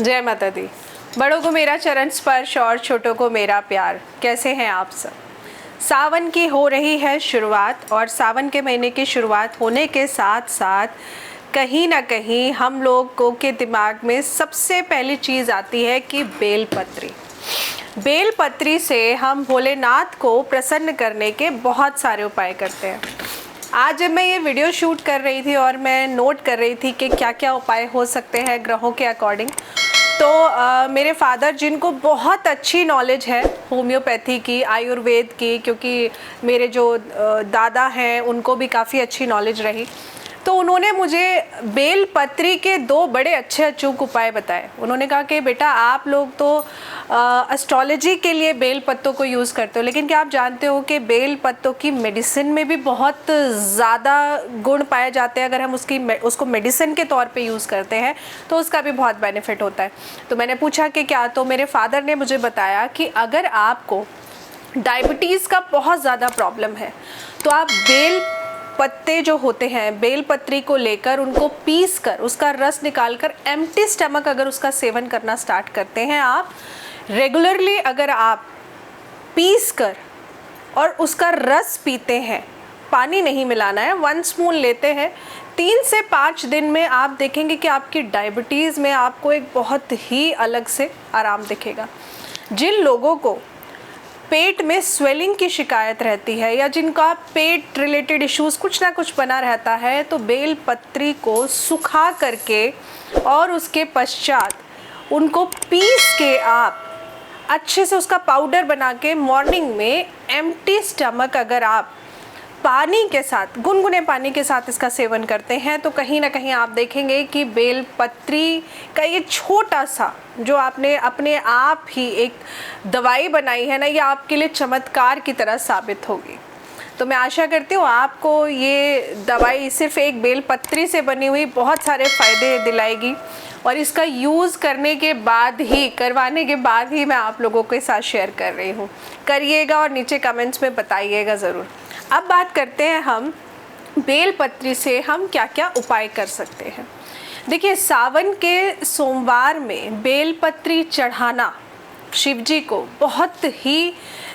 जय माता दी। बड़ों को मेरा चरण स्पर्श और छोटों को मेरा प्यार। कैसे हैं आप सब? सावन की हो रही है शुरुआत और सावन के महीने की शुरुआत होने के साथ साथ कहीं ना कहीं हम लोगों के दिमाग में सबसे पहली चीज़ आती है कि बेलपत्री। बेलपत्री से हम भोलेनाथ को प्रसन्न करने के बहुत सारे उपाय करते हैं। आज जब मैं ये वीडियो शूट कर रही थी और मैं नोट कर रही थी कि क्या क्या उपाय हो सकते हैं ग्रहों के अकॉर्डिंग, तो मेरे फादर, जिनको बहुत अच्छी नॉलेज है होम्योपैथी की, आयुर्वेद की, क्योंकि मेरे जो दादा हैं उनको भी काफ़ी अच्छी नॉलेज रही, तो उन्होंने मुझे बेलपत्री के दो बड़े अच्छे अचूक उपाय बताए। उन्होंने कहा कि बेटा, आप लोग तो एस्ट्रोलॉजी के लिए बेल पत्तों को यूज़ करते हो, लेकिन क्या आप जानते हो कि बेल पत्तों की मेडिसिन में भी बहुत ज़्यादा गुण पाए जाते हैं। अगर हम उसको मेडिसिन के तौर पे यूज़ करते हैं तो उसका भी बहुत बेनिफिट होता है। तो मैंने पूछा कि क्या, तो मेरे फादर ने मुझे बताया कि अगर आपको डायबिटीज़ का बहुत ज़्यादा प्रॉब्लम है तो आप बेल पत्ते जो होते हैं, बेलपत्री को लेकर उनको पीस कर उसका रस निकालकर एम्प्टी स्टमक अगर उसका सेवन करना स्टार्ट करते हैं आप रेगुलरली, अगर आप पीस कर और उसका रस पीते हैं, पानी नहीं मिलाना है, 1 स्पून लेते हैं, 3 से 5 दिन में आप देखेंगे कि आपकी डायबिटीज़ में आपको एक बहुत ही अलग से आराम दिखेगा। जिन लोगों को पेट में स्वेलिंग की शिकायत रहती है या जिनका पेट रिलेटेड इश्यूज़ कुछ ना कुछ बना रहता है, तो बेलपत्री को सुखा करके और उसके पश्चात उनको पीस के आप अच्छे से उसका पाउडर बना के मॉर्निंग में एम्प्टी स्टमक अगर आप पानी के साथ, गुनगुने पानी के साथ इसका सेवन करते हैं, तो कहीं ना कहीं आप देखेंगे कि बेलपत्री का ये छोटा सा जो आपने अपने आप ही एक दवाई बनाई है ना, ये आपके लिए चमत्कार की तरह साबित होगी। तो मैं आशा करती हूँ आपको ये दवाई सिर्फ एक बेलपत्री से बनी हुई बहुत सारे फ़ायदे दिलाएगी, और इसका यूज़ करने के बाद ही, करवाने के बाद ही मैं आप लोगों के साथ शेयर कर रही हूँ। करिएगा और नीचे कमेंट्स में बताइएगा ज़रूर। अब बात करते हैं हम बेलपत्री से हम क्या क्या उपाय कर सकते हैं। देखिए, सावन के सोमवार में बेलपत्री चढ़ाना शिव जी को बहुत ही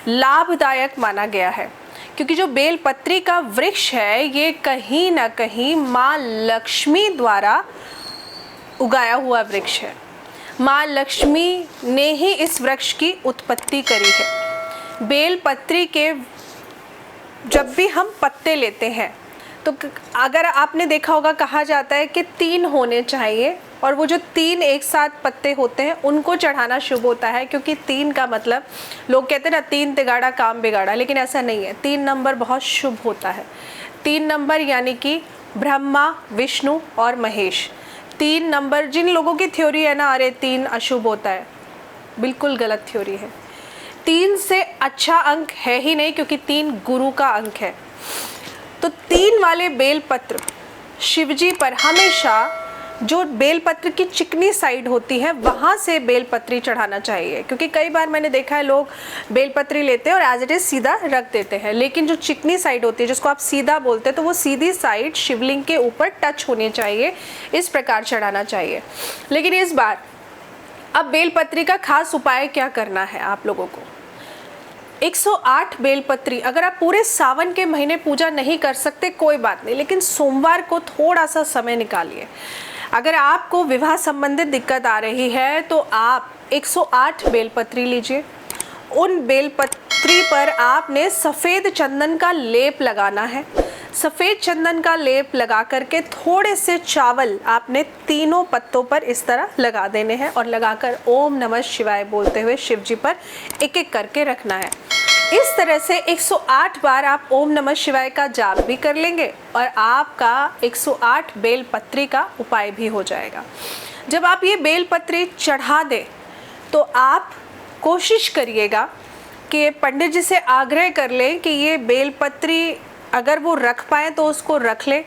लाभदायक माना गया है, क्योंकि जो बेलपत्री का वृक्ष है ये कहीं ना कहीं माँ लक्ष्मी द्वारा उगाया हुआ वृक्ष है। माँ लक्ष्मी ने ही इस वृक्ष की उत्पत्ति करी है। बेलपत्री के जब भी हम पत्ते लेते हैं तो अगर आपने देखा होगा, कहा जाता है कि 3 होने चाहिए, और वो जो 3 एक साथ पत्ते होते हैं उनको चढ़ाना शुभ होता है, क्योंकि 3 का मतलब, लोग कहते हैं ना 3 तिगाड़ा काम बिगाड़ा, लेकिन ऐसा नहीं है। 3 नंबर बहुत शुभ होता है। 3 नंबर यानी कि ब्रह्मा, विष्णु और महेश। 3 नंबर, जिन लोगों की थ्योरी है ना, अरे 3 अशुभ होता है, बिल्कुल गलत थ्योरी है। 3 से अच्छा अंक है ही नहीं, क्योंकि 3 गुरु का अंक है। तो 3 वाले बेलपत्र शिवजी पर हमेशा, जो बेलपत्र की चिकनी साइड होती है वहाँ से बेलपत्री चढ़ाना चाहिए, क्योंकि कई बार मैंने देखा है लोग बेलपत्री लेते हैं और एज इट इज़ सीधा रख देते हैं, लेकिन जो चिकनी साइड होती है, जिसको आप सीधा बोलते हैं, तो वो सीधी साइड शिवलिंग के ऊपर टच होनी चाहिए, इस प्रकार चढ़ाना चाहिए। लेकिन इस बार अब बेलपत्री का खास उपाय क्या करना है आप लोगों को। 108 बेलपत्री, अगर आप पूरे सावन के महीने पूजा नहीं कर सकते कोई बात नहीं, लेकिन सोमवार को थोड़ा सा समय निकालिए। अगर आपको विवाह संबंधित दिक्कत आ रही है तो आप 108 बेलपत्री लीजिए। उन बेलपत्री पर आपने सफ़ेद चंदन का लेप लगाना है। सफ़ेद चंदन का लेप लगा करके थोड़े से चावल आपने तीनों पत्तों पर इस तरह लगा देने हैं, और लगाकर ओम नमः शिवाय बोलते हुए शिव जी पर एक एक करके रखना है। इस तरह से 108 बार आप ओम नमः शिवाय का जाप भी कर लेंगे और आपका 108 बेलपत्री का उपाय भी हो जाएगा। जब आप ये बेलपत्री चढ़ा दें तो आप कोशिश करिएगा कि पंडित जी से आग्रह कर लें कि ये बेलपत्री अगर वो रख पाएँ तो उसको रख लें।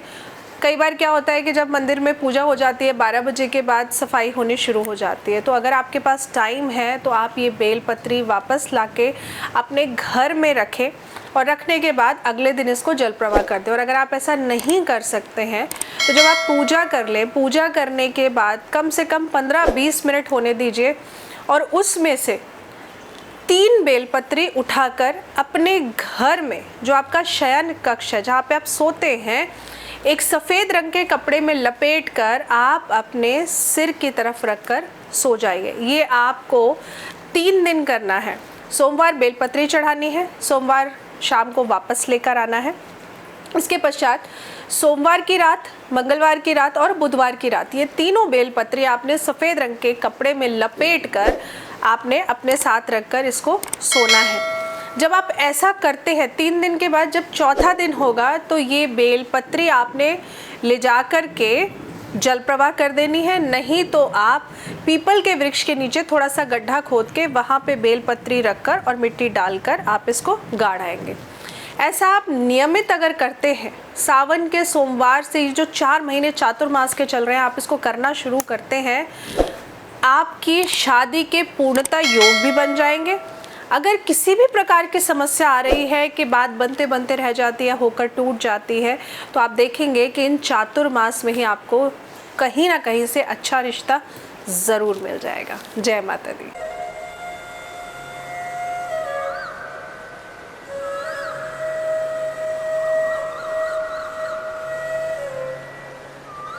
कई बार क्या होता है कि जब मंदिर में पूजा हो जाती है 12 बजे के बाद सफाई होनी शुरू हो जाती है, तो अगर आपके पास टाइम है तो आप ये बेलपत्री वापस लाके अपने घर में रखें। और रखने के बाद अगले दिन इसको जल प्रवाह कर दें। और अगर आप ऐसा नहीं कर सकते हैं तो जब आप पूजा कर लें, पूजा करने के बाद कम से कम 15-20 मिनट होने दीजिए और उसमें से 3 बेलपत्री उठाकर अपने घर में जो आपका शयन कक्ष है, जहाँ पे आप सोते हैं, एक सफ़ेद रंग के कपड़े में लपेट कर आप अपने सिर की तरफ रखकर सो जाइए। ये आपको 3 दिन करना है। सोमवार बेलपत्री चढ़ानी है, सोमवार शाम को वापस लेकर आना है। इसके पश्चात सोमवार की रात, मंगलवार की रात और बुधवार की रात, ये तीनों बेलपत्री आपने सफ़ेद रंग के कपड़े में लपेट कर आपने अपने साथ रखकर इसको सोना है। जब आप ऐसा करते हैं 3 दिन के बाद जब चौथा दिन होगा तो ये बेलपत्री आपने ले जा कर के जल प्रवाह कर देनी है। नहीं तो आप पीपल के वृक्ष के नीचे थोड़ा सा गड्ढा खोद के वहाँ पे बेलपत्री रखकर और मिट्टी डालकर आप इसको गाढ़ाएंगे। ऐसा आप नियमित अगर करते हैं, सावन के सोमवार से जो 4 महीने चातुर्मास के चल रहे हैं, आप इसको करना शुरू करते हैं, आपकी शादी के पूर्णता योग भी बन जाएंगे। अगर किसी भी प्रकार की समस्या आ रही है कि बात बनते बनते रह जाती है, होकर टूट जाती है, तो आप देखेंगे कि इन चातुर्मास में ही आपको कहीं ना कहीं से अच्छा रिश्ता ज़रूर मिल जाएगा। जय माता दी।